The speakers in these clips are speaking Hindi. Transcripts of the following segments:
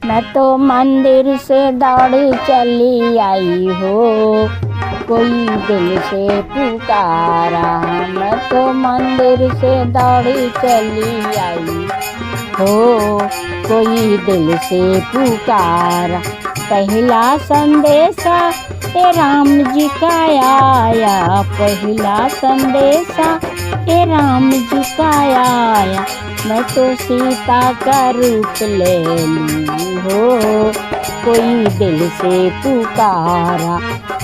मैं तो मंदिर से दौड़ी चली आई हो, कोई दिल से पुकारा। मैं तो मंदिर से दौड़ी चली आई हो, कोई दिल से पुकारा। पहला संदेशा ए राम जी का आया, पहला संदेशा ए राम जी का आया। मैं तो सीता का रूप ले लूँ हो, कोई दिल से पुकारा।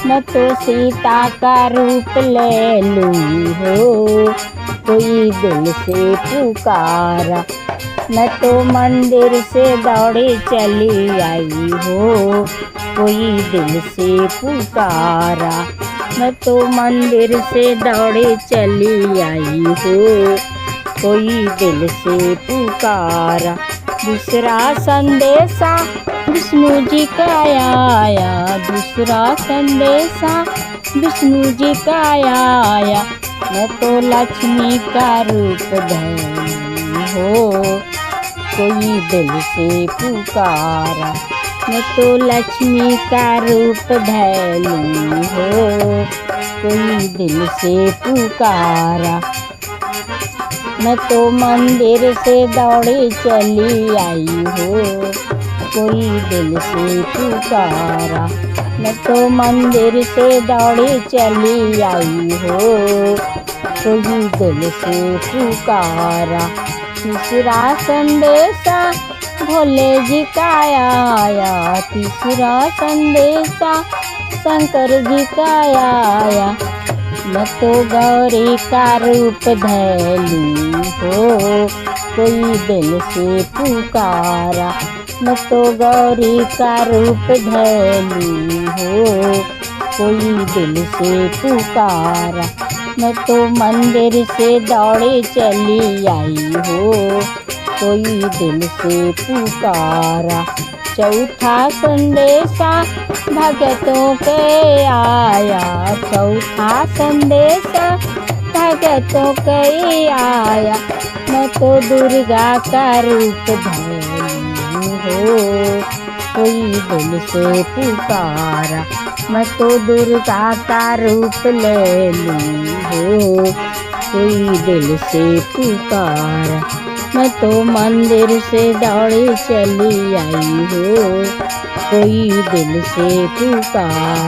मैं तो सीता का रूप ले लूँ हो, कोई दिल से पुकारा। मैं तो मंदिर से दौड़ी चली आई हो, कोई दिल से पुकारा। मैं तो मंदिर से दौड़ी चली आई हो, कोई दिल से पुकारा। दूसरा संदेशा विष्णु जी का आया, दूसरा संदेशा विष्णु जी का आया। मैं तो लक्ष्मी का रूप धरी हो, कोई दिल से पुकारा। मैं तो लक्ष्मी का रूप धरी हो, कोई दिल से पुकारा। मैं तो मंदिर से दौड़ी चली आई हो, कोई दिल से पुकारा। मैं तो मंदिर से दौड़ी चली आई हो, कोई दिल से पुकारा। तीसरा संदेशा भोले जी का आया, तीसरा संदेशा शंकर जी का आया। मैं तो गौरी का रूप धरी हो, कोई दिल से पुकारा। मैं तो गौरी का रूप धरी हो, कोई दिल से पुकारा। मैं तो मंदिर से दौड़ी चली आई हो, कोई दिल से पुकारा। चौथा संदेशा भगतों के आया, चौथा संदेशा भगतों के आया। मैं तो दुर्गा का रूप धरी हो, कोई दिल से पुकारा। मैं तो दुर्गा का रूप ले लूँ हो, कोई दिल से पुकारा। मैं तो मंदिर से दौड़ी चली आई हो, कोई दिल से पुकारा।